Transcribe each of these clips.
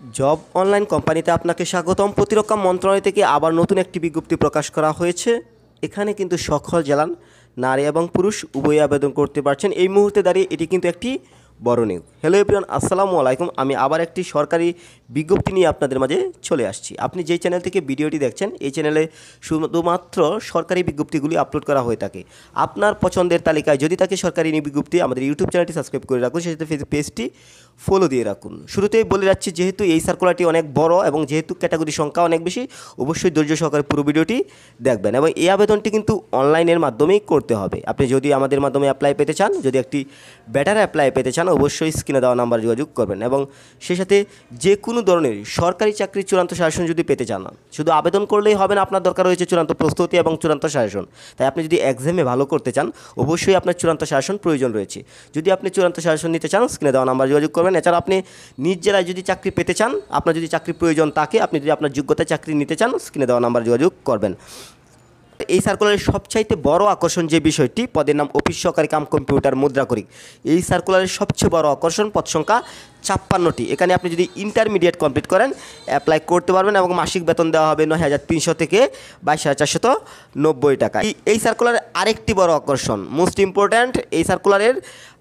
Job online কোম্পানিতে আপনাকে স্বাগতম। প্রতিরক্ষা মন্ত্রণালয় থেকে আবার নতুন একটি বিজ্ঞপ্তি প্রকাশ করা হয়েছে। এখানে কিন্তু সকল জেলার নারী এবং পুরুষ উভয়ই আবেদন করতে পারছেন। এই মুহূর্তে দাঁড়িয়ে এটি কিন্তু একটি বড় নিয়োগ। হ্যালো এভরিওয়ান, আসসালামু আলাইকুম। আমি আবার একটি সরকারি বিজ্ঞপ্তি নিয়ে আপনাদের মাঝে চলে আসছি। আপনি যেই চ্যানেল থেকে ভিডিওটি দেখছেন, এই চ্যানেলে শুধুমাত্র সরকারি বিজ্ঞপ্তিগুলি আপলোড করা হয়ে থাকে। আপনার পছন্দের তালিকায় যদি থাকে সরকারি বিজ্ঞপ্তি, আমাদের ইউটিউব চ্যানেলটি সাবস্ক্রাইব করে রাখুন, সেক্ষেত্রে ফেসবুক পেজটি ফলো দিয়ে রাখুন। শুরুতেই বলে যাচ্ছি, যেহেতু এই সার্কুলারটি অনেক বড় এবং যেহেতু ক্যাটাগরি সংখ্যা অনেক বেশি, অবশ্যই ধৈর্য সহকারে পুরো ভিডিওটি দেখবেন। এবং এই আবেদনটি কিন্তু অনলাইনের মাধ্যমেই করতে হবে। আপনি যদি আমাদের মাধ্যমে অ্যাপ্লাই পেতে চান, যদি একটি বেটার অ্যাপ্লাই পেতে চান, অবশ্যই স্ক্রিনে দেওয়া নাম্বার যোগাযোগ করবেন। এবং সেই সাথে যে কোনো ধরনের সরকারি চাকরির চূড়ান্ত সাজেশন যদি পেতে চান, শুধু আবেদন করলেই হবে না, আপনার দরকার রয়েছে চূড়ান্ত প্রস্তুতি এবং চূড়ান্ত সাজেশন। তাই আপনি যদি এক্সামে ভালো করতে চান, অবশ্যই আপনার চূড়ান্ত সাজেশন প্রয়োজন রয়েছে। যদি আপনি চূড়ান্ত সাজেশন নিতে চান, স্ক্রিনে দেওয়া নাম্বার যোগাযোগ করবেন। এছাড়া আপনি নিজ জেলায় যদি চাকরি পেতে চান, আপনার যদি চাকরির প্রয়োজন থাকে, আপনি যদি আপনার যোগ্যতায় চাকরি নিতে চান, স্ক্রিনে দেওয়া নাম্বার যোগাযোগ করবেন। এই সার্কুলারের সবচাইতে বড় আকর্ষণ যে বিষয়টি, পদের নাম অফিস সহকারী কাম কম্পিউটার মুদ্রাকরিক। এই সার্কুলারের সবচেয়ে বড় আকর্ষণ পদ সংখ্যা 56টি। এখানে আপনি যদি ইন্টারমিডিয়েট কমপ্লিট করেন, অ্যাপ্লাই করতে পারবেন এবং মাসিক বেতন দেওয়া হবে 9,300 থেকে 22,490 টাকা। এই সার্কুলারের আরেকটি বড় আকর্ষণ, মোস্ট ইম্পর্ট্যান্ট, এই সার্কুলারের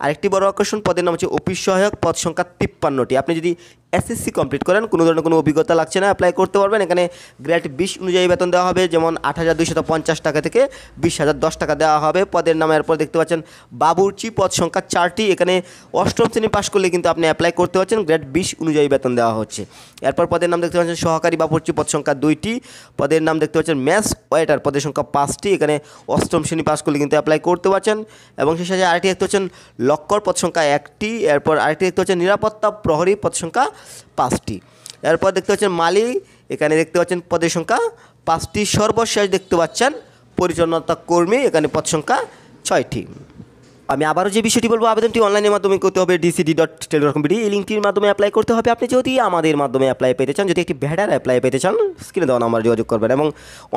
আরেকটি বড় আকর্ষণ, পদের নাম হচ্ছে অফিস সহায়ক, পদ সংখ্যা 53টি। আপনি যদি এসএসসি কমপ্লিট করেন, কোনো ধরনের কোনো অভিজ্ঞতা লাগছে না, অ্যাপ্লাই করতে পারবেন। এখানে গ্রেড 20 অনুযায়ী বেতন দেওয়া হবে, যেমন 8,250 টাকা থেকে 20,010 টাকা দেওয়া হবে। পদের নাম এরপর দেখতে পাচ্ছেন বাবুর্চি, পদ সংখ্যা 4টি। এখানে অষ্টম শ্রেণী পাশ করলে কিন্তু আপনি অ্যাপ্লাই করতে পারছেন, গ্রেড 20 অনুযায়ী বেতন দেওয়া হচ্ছে। এরপর পদের নাম দেখতে পাচ্ছেন সহকারী বাবুর্চি, পদ সংখ্যা 2টি। পদের নাম দেখতে পাচ্ছেন ম্যাথস ওয়েটার, পদের সংখ্যা 5টি। এখানে অষ্টম শ্রেণী পাশ করলে কিন্তু অ্যাপ্লাই করতে পারছেন। এবং সেই সাথে আরেকটি দেখতে পাচ্ছেন লক্কর, পদ সংখ্যা 1টি। এরপর আরেকটি দেখতে পাচ্ছেন নিরাপত্তা প্রহরী, পদ সংখ্যা 5টি। এরপর দেখতে পাচ্ছেন মালি, এখানে দেখতে পাচ্ছেন পদের সংখ্যা 5টি। সর্বশেষ দেখতে পাচ্ছেন পরিচ্ছন্নতা কর্মী, এখানে পদ সংখ্যা 6টি। আমি আবারও যে বিষয়টি বলবো, আবেদনটি অনলাইনের মাধ্যমে করতে হবে dcd.tele.com.bd, এই লিঙ্কটির মাধ্যমে অ্যাপ্লাই করতে হবে। আপনি যদি আমাদের মাধ্যমে অ্যাপ্লাই পেতে চান, যদি একটি বেটার অ্যাপ্লাই পেতে চান, স্ক্রিনে দেওয়া নাম্বার যোগাযোগ করবেন। এবং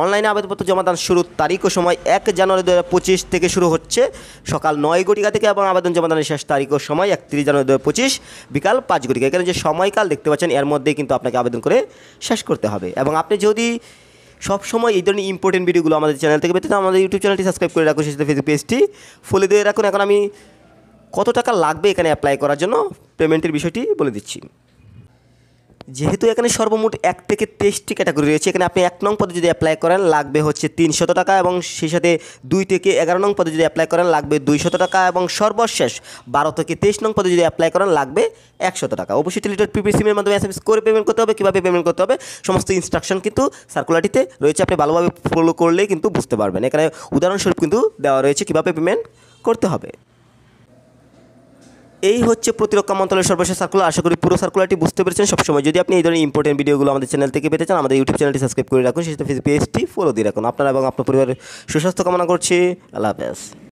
অনলাইনে আবেদনপত্র জমা দান শুরুর তারিখ ও সময় 1 জানুয়ারি 2025 থেকে শুরু হচ্ছে সকাল 9 ঘটিকা থেকে, এবং আবেদন জমা দানের শেষ তারিখ ও সময় 31 জানুয়ারি 2025 বিকাল 5 ঘটিকা। এখানে যে সময়কাল দেখতে পাচ্ছেন, এর মধ্যেই কিন্তু আপনাকে আবেদন করে শেষ করতে হবে। এবং আপনি যদি সবসময় এই ধরনের ইম্পর্টেন্ট ভিডিওগুলো আমাদের চ্যানেল থেকে পেতে চান, আমাদের ইউটিউব চ্যানেলটি সাবস্ক্রাইব করে রাখুন, সেটা ফেসবুক পেজটি ফলো দিয়ে রাখুন। এখন আমি কত টাকা লাগবে এখানে অ্যাপ্লাই করার জন্য পেমেন্টের বিষয়টি বলে দিচ্ছি। যেহেতু এখানে সর্বমোট 1 থেকে 23টি ক্যাটাগরি রয়েছে, এখানে আপনি 1 নং পদে যদি অ্যাপ্লাই করেন লাগবে হচ্ছে 300 টাকা, এবং সেই সাথে 2 থেকে 11 নং পদে যদি অ্যাপ্লাই করেন লাগবে 200 টাকা, এবং সর্বশেষ 12 থেকে 23 নং পদে যদি অ্যাপ্লাই করেন লাগবে 100 টাকা। অবশ্যই টেলিটক প্রিপেড সিমের মাধ্যমে এসএমএস করে পেমেন্ট করতে হবে। কীভাবে পেমেন্ট করতে হবে সমস্ত ইনস্ট্রাকশন কিন্তু সার্কুলারটিতে রয়েছে, আপনি ভালোভাবে ফলো করলেই কিন্তু বুঝতে পারবেন। এখানে উদাহরণস্বরূপ কিন্তু দেওয়া রয়েছে কীভাবে পেমেন্ট করতে হবে। এই হচ্ছে প্রতিরক্ষা মন্ত্রণালয়ের সর্বশেষ সার্কুলার। আশা করি পুরো সার্কুলারটি বুঝতে পেরেছেন। সবসময় যদি আপনি এই ধরনের ইম্পর্টেন্ট ভিডিওগুলো আমাদের চ্যানেল থেকে পেতে চান, আমাদের ইউটিউব চ্যানেলটি সাবস্ক্রাইব করে রাখুন, সেটা ফেসবুক পেজটি ফলো দিয়ে রাখুন। আপনারা এবং আপনার পরিবারের সুস্বাস্থ্য কামনা করছি। আল্লাহ হাফেজ।